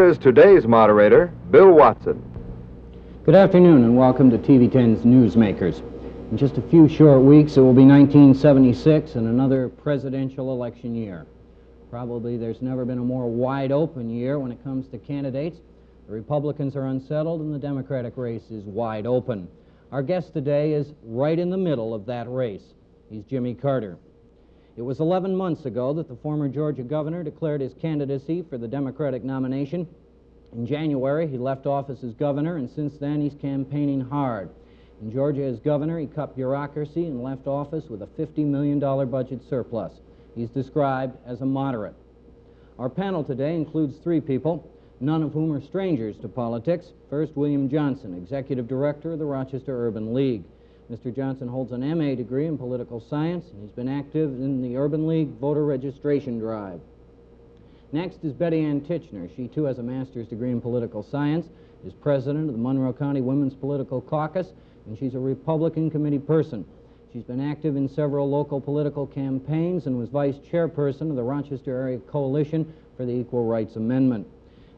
Here is today's moderator, Bill Watson. Good afternoon and welcome to TV10's Newsmakers. In just a few short weeks, it will be 1976 and another presidential election year. Probably there's never been a more wide-open year when it comes to candidates. The Republicans are unsettled and the Democratic race is wide open. Our guest today is right in the middle of that race. He's Jimmy Carter. It was 11 months ago that the former Georgia governor declared his candidacy for the Democratic nomination. In January, he left office as governor, and since then he's campaigning hard. In Georgia as governor, he cut bureaucracy and left office with a $50 million budget surplus. He's described as a moderate. Our panel today includes three people, none of whom are strangers to politics. First, William Johnson, executive director of the Rochester Urban League. Mr. Johnson holds an MA degree in political science, and he's been active in the Urban League voter registration drive. Next is Betty Ann Titchener. She, too, has a master's degree in political science, is president of the Monroe County Women's Political Caucus, and she's a Republican committee person. She's been active in several local political campaigns and was vice chairperson of the Rochester Area Coalition for the Equal Rights Amendment.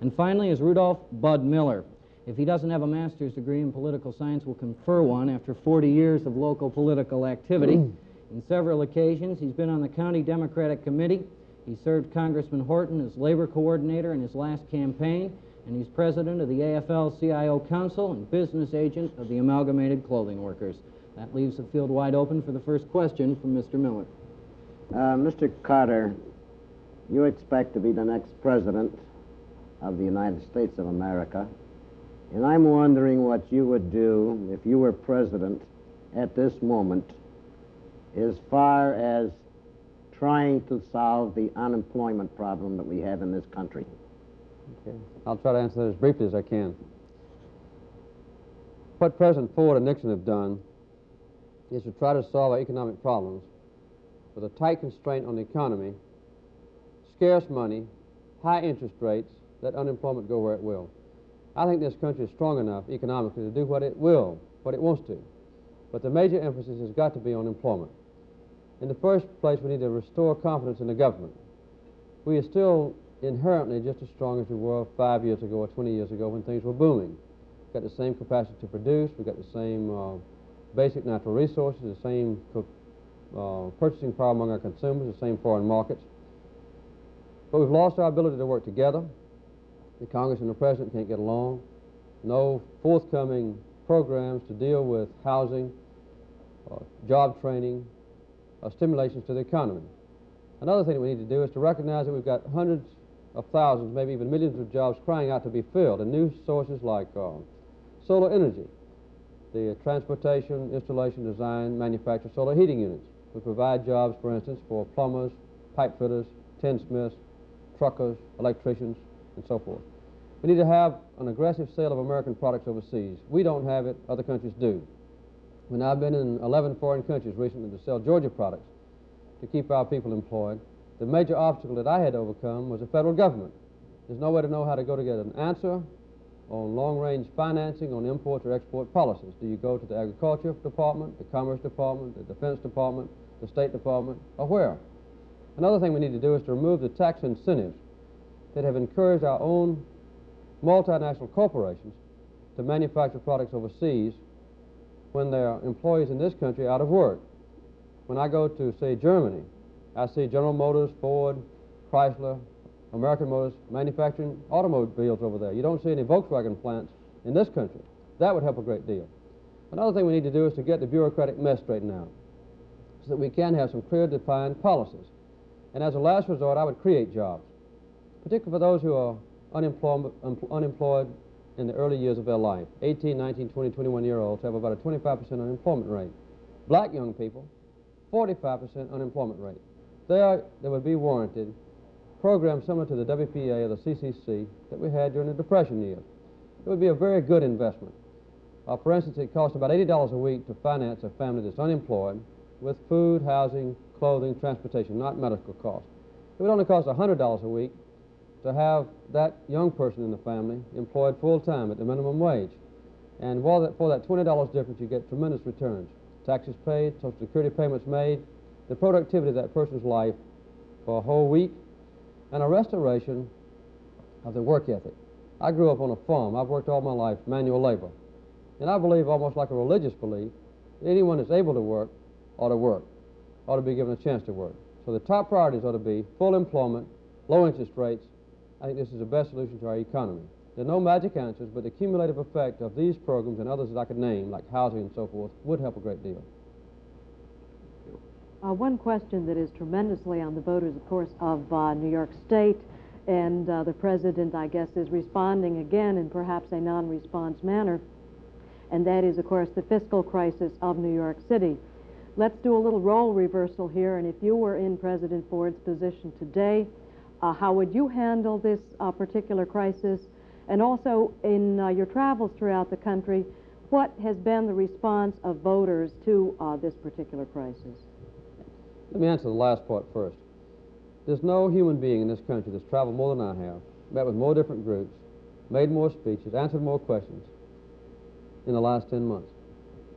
And finally is Rudolph Bud Miller. If he doesn't have a master's degree in political science, will confer one after 40 years of local political activity. In several occasions, he's been on the County Democratic Committee. He served Congressman Horton as labor coordinator in his last campaign, and he's president of the AFL-CIO Council and business agent of the Amalgamated Clothing Workers. That leaves the field wide open for the first question from Mr. Miller. Mr. Carter, you expect to be the next president of the United States of America. And I'm wondering what you would do if you were president at this moment as far as trying to solve the unemployment problem that we have in this country. Okay. I'll try to answer that as briefly as I can. What President Ford and Nixon have done is to try to solve our economic problems with a tight constraint on the economy, scarce money, high interest rates, let unemployment go where it will. I think this country is strong enough economically to do what it will, what it wants to. But the major emphasis has got to be on employment. In the first place, we need to restore confidence in the government. We are still inherently just as strong as we were 5 years ago or 20 years ago when things were booming. We've got the same capacity to produce, we've got the same basic natural resources, the same purchasing power among our consumers, the same foreign markets. But we've lost our ability to work together. The Congress and the President can't get along. No forthcoming programs to deal with housing, job training, stimulations to the economy. Another thing that we need to do is to recognize that we've got hundreds of thousands, maybe even millions of jobs crying out to be filled, and new sources like solar energy, the transportation, installation, design, manufacture solar heating units. We provide jobs, for instance, for plumbers, pipe fitters, tinsmiths, truckers, electricians, and so forth. We need to have an aggressive sale of American products overseas. We don't have it, other countries do. We've now been in 11 foreign countries recently to sell Georgia products to keep our people employed. The major obstacle that I had to overcome was the federal government. There's no way to know how to go to get an answer on long-range financing on import or export policies. Do you go to the Agriculture Department, the Commerce Department, the Defense Department, the State Department, or where? Another thing we need to do is to remove the tax incentives that have encouraged our own multinational corporations to manufacture products overseas when their employees in this country are out of work. When I go to, say, Germany, I see General Motors, Ford, Chrysler, American Motors manufacturing automobiles over there. You don't see any Volkswagen plants in this country. That would help a great deal. Another thing we need to do is to get the bureaucratic mess straightened out so that we can have some clear, defined policies. And as a last resort, I would create jobs, particularly for those who are unemployed in the early years of their life. 18, 19, 20, 21-year-olds have about a 25% unemployment rate. Black young people, 45% unemployment rate. There would be warranted programs similar to the WPA or the CCC that we had during the Depression years. It would be a very good investment. For instance, it costs about $80 a week to finance a family that's unemployed with food, housing, clothing, transportation, not medical costs. It would only cost $100 a week to have that young person in the family employed full-time at the minimum wage. And for that $20 difference, you get tremendous returns. Taxes paid, Social Security payments made, the productivity of that person's life for a whole week, and a restoration of the work ethic. I grew up on a farm. I've worked all my life manual labor. And I believe, almost like a religious belief, that anyone that's able to work, ought to be given a chance to work. So the top priorities ought to be full employment, low interest rates. I think this is the best solution to our economy. There are no magic answers, but the cumulative effect of these programs and others that I could name, like housing and so forth, would help a great deal. One question that is tremendously on the voters, of course, of New York State, and the President, I guess, is responding again in perhaps a non-response manner, and that is, of course, the fiscal crisis of New York City. Let's do a little role reversal here, and if you were in President Ford's position today, how would you handle this particular crisis? And also, in your travels throughout the country, what has been the response of voters to this particular crisis? Let me answer the last part first. There's no human being in this country that's traveled more than I have, met with more different groups, made more speeches, answered more questions in the last 10 months.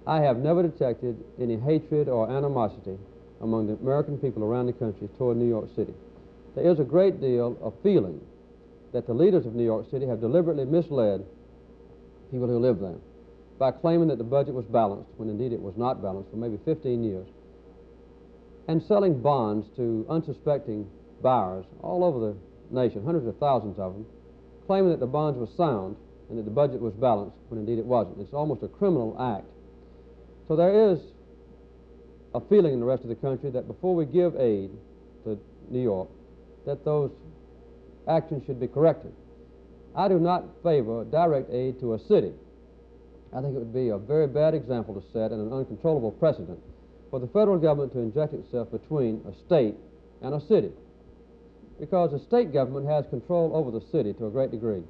I have never detected any hatred or animosity among the American people around the country toward New York City. There is a great deal of feeling that the leaders of New York City have deliberately misled people who live there by claiming that the budget was balanced, when indeed it was not balanced for maybe 15 years, and selling bonds to unsuspecting buyers all over the nation, hundreds of thousands of them, claiming that the bonds were sound and that the budget was balanced, when indeed it wasn't. It's almost a criminal act. So there is a feeling in the rest of the country that before we give aid to New York, that those actions should be corrected. I do not favor direct aid to a city. I think it would be a very bad example to set and an uncontrollable precedent for the federal government to inject itself between a state and a city, because the state government has control over the city to a great degree.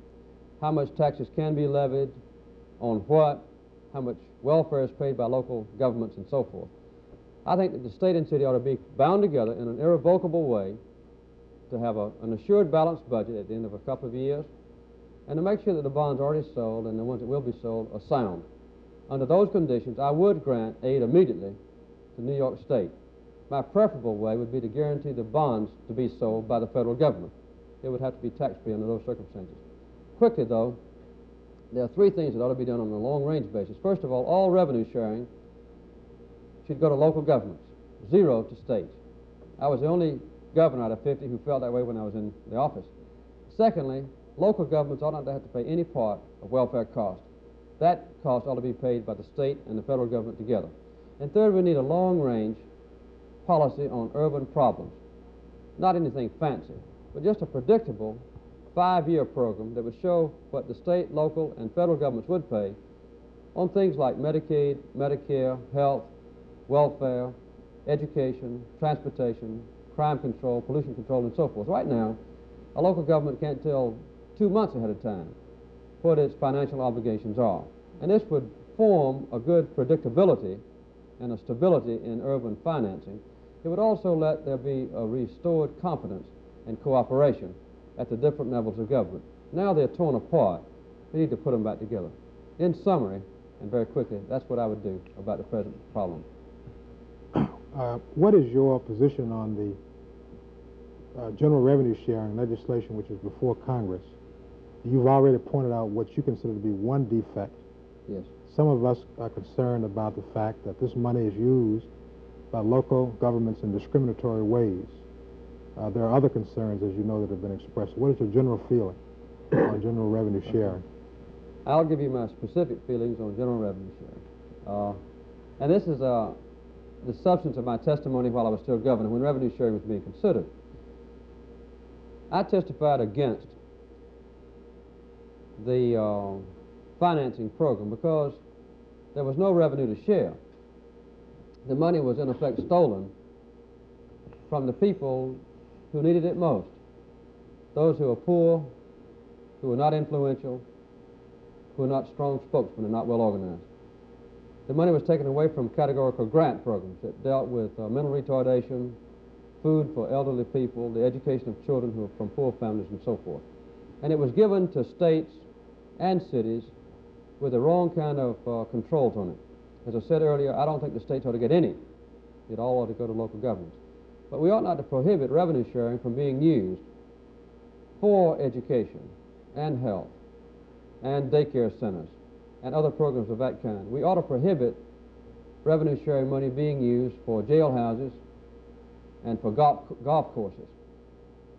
How much taxes can be levied, on what, how much welfare is paid by local governments, and so forth. I think that the state and city ought to be bound together in an irrevocable way to have an assured balanced budget at the end of a couple of years, and to make sure that the bonds already sold and the ones that will be sold are sound. Under those conditions, I would grant aid immediately to New York State. My preferable way would be to guarantee the bonds to be sold by the federal government. It would have to be tax-free under those circumstances. Quickly, though, there are three things that ought to be done on a long-range basis. First of all revenue sharing should go to local governments, zero to states. I was the only governor out of 50 who felt that way when I was in the office. Secondly, local governments ought not to have to pay any part of welfare cost. That cost ought to be paid by the state and the federal government together. And third, we need a long-range policy on urban problems. Not anything fancy, but just a predictable 5-year program that would show what the state, local, and federal governments would pay on things like Medicaid, Medicare, health, welfare, education, transportation, crime control, pollution control, and so forth. Right now, a local government can't tell 2 months ahead of time what its financial obligations are. And this would form a good predictability and a stability in urban financing. It would also let there be a restored confidence and cooperation at the different levels of government. Now they're torn apart. We need to put them back together. In summary, and very quickly, that's what I would do about the present problem. What is your position on the general revenue sharing legislation which is before Congress? You've already pointed out what you consider to be one defect. Yes. Some of us are concerned about the fact that this money is used by local governments in discriminatory ways. There are other concerns, as you know, that have been expressed. What is your general feeling on general revenue sharing? I'll give you my specific feelings on general revenue sharing. And this is the substance of my testimony while I was still governor, when revenue sharing was being considered. I testified against the financing program because there was no revenue to share. The money was in effect stolen from the people who needed it most. Those who are poor, who are not influential, who are not strong spokesmen and not well organized. The money was taken away from categorical grant programs that dealt with mental retardation, food for elderly people, the education of children who are from poor families, and so forth. And it was given to states and cities with the wrong kind of controls on it. As I said earlier, I don't think the states ought to get any. It all ought to go to local governments. But we ought not to prohibit revenue sharing from being used for education and health and daycare centers and other programs of that kind. We ought to prohibit revenue-sharing money being used for jailhouses and for golf courses.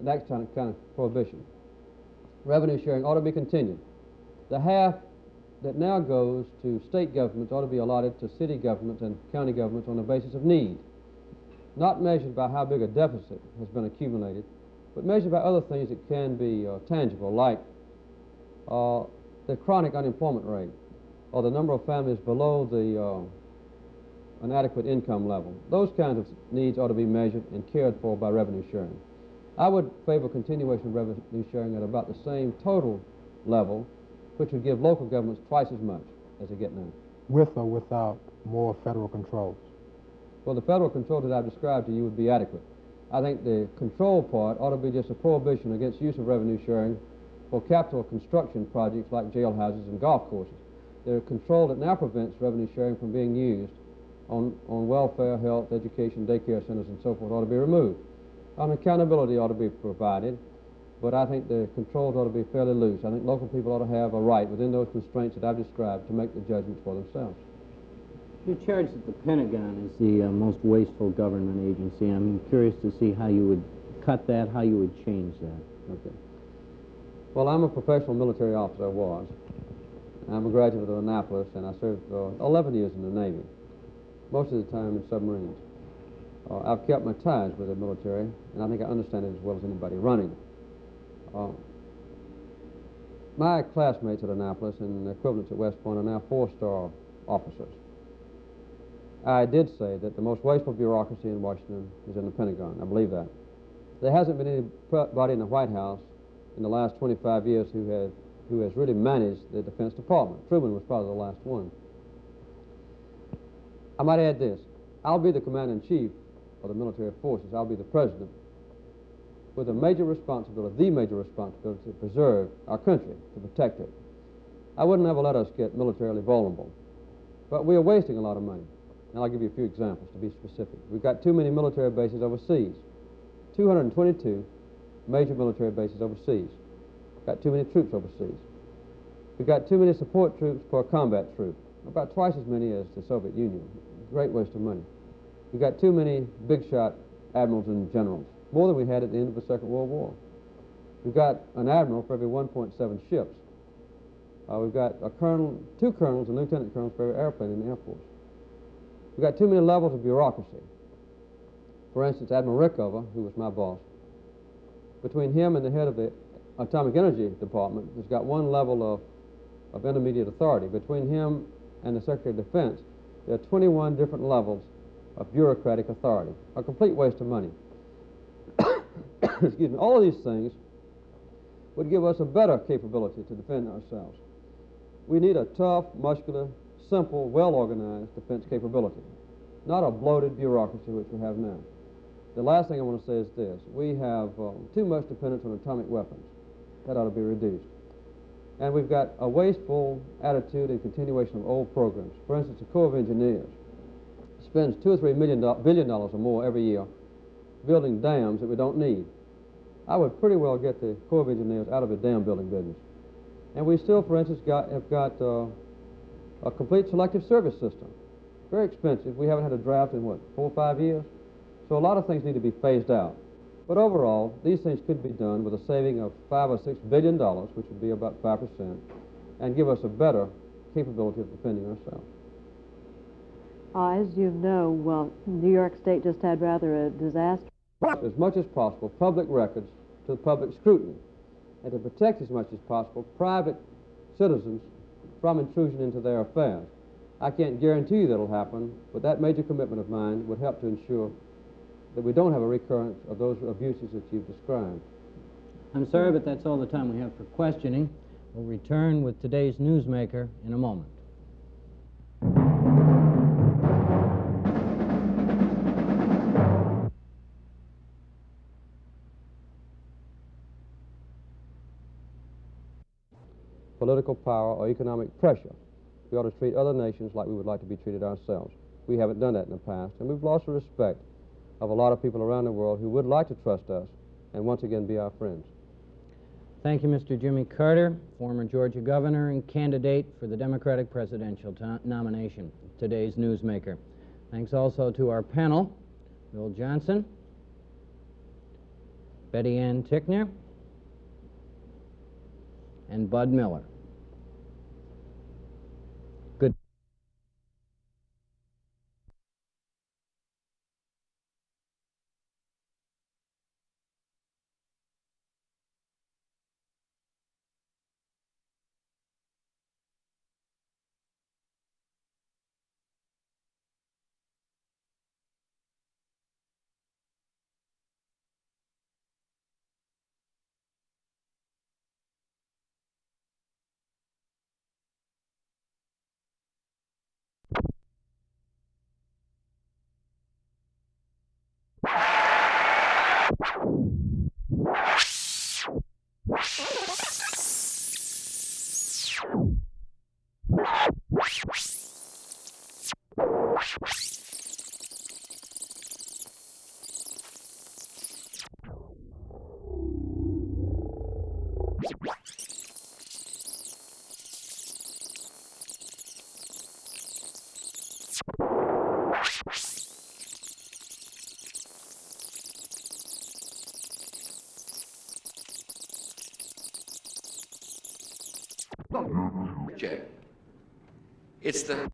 That kind of prohibition. Revenue sharing ought to be continued. The half that now goes to state governments ought to be allotted to city governments and county governments on the basis of need, not measured by how big a deficit has been accumulated, but measured by other things that can be tangible, like the chronic unemployment rate or the number of families below an adequate income level. Those kinds of needs ought to be measured and cared for by revenue sharing. I would favor continuation of revenue sharing at about the same total level, which would give local governments twice as much as they get now. With or without more federal controls? Well, the federal control that I've described to you would be adequate. I think the control part ought to be just a prohibition against use of revenue sharing for capital construction projects like jailhouses and golf courses. The control that now prevents revenue sharing from being used on welfare, health, education, daycare centers, and so forth ought to be removed. Accountability ought to be provided, but I think the controls ought to be fairly loose. I think local people ought to have a right within those constraints that I've described to make the judgments for themselves. You're charged that the Pentagon is the most wasteful government agency. I'm curious to see how you would cut that, how you would change that. Okay. Well, I'm a professional military officer, was. I'm a graduate of Annapolis, and I served 11 years in the Navy, most of the time in submarines. I've kept my ties with the military, and I think I understand it as well as anybody running it. My classmates at Annapolis and equivalents at West Point are now 4-star officers. I did say that the most wasteful bureaucracy in Washington is in the Pentagon. I believe that. There hasn't been anybody in the White House in the last 25 years who has really managed the Defense Department. Truman was probably the last one. I might add this. I'll be the commander-in-chief of the military forces. I'll be the president with the major responsibility to preserve our country, to protect it. I wouldn't ever let us get militarily vulnerable. But we are wasting a lot of money. And I'll give you a few examples to be specific. We've got too many military bases overseas. 222 major military bases overseas. We've got too many troops overseas. We've got too many support troops per combat troop. About twice as many as the Soviet Union. Great waste of money. We've got too many big-shot admirals and generals, more than we had at the end of the Second World War. We've got an admiral for every 1.7 ships. We've got a colonel, 2 colonels and lieutenant colonels for every airplane in the Air Force. We've got too many levels of bureaucracy. For instance, Admiral Rickover, who was my boss, between him and the head of the Atomic Energy Department, has got one level of intermediate authority. Between him and the Secretary of Defense, there are 21 different levels of bureaucratic authority. A complete waste of money. Excuse me. All of these things would give us a better capability to defend ourselves. We need a tough, muscular, simple, well-organized defense capability, not a bloated bureaucracy which we have now. The last thing I want to say is this. We have too much dependence on atomic weapons. That ought to be reduced. And we've got a wasteful attitude and continuation of old programs. For instance, the Corps of Engineers spends $2 or $3 billion or more every year building dams that we don't need. I would pretty well get the Corps of Engineers out of the dam building business. And we still, for instance, have got a complete selective service system. Very expensive. We haven't had a draft in, 4 or 5 years? So a lot of things need to be phased out. But overall, these things could be done with a saving of $5 or $6 billion, which would be about 5%, and give us a better capability of defending ourselves. As you know, New York State just had rather a disaster. As much as possible, public records to public scrutiny, and to protect as much as possible private citizens from intrusion into their affairs. I can't guarantee you that'll happen, but that major commitment of mine would help to ensure that we don't have a recurrence of those abuses that you've described. I'm sorry, but that's all the time we have for questioning. We'll return with today's Newsmaker in a moment. Political power or economic pressure. We ought to treat other nations like we would like to be treated ourselves. We haven't done that in the past, and we've lost the respect of a lot of people around the world who would like to trust us and once again be our friends. Thank you, Mr. Jimmy Carter, former Georgia governor and candidate for the Democratic presidential nomination, today's Newsmaker. Thanks also to our panel, Bill Johnson, Betty Ann Tickner, and Bud Miller. Good. Check. It's the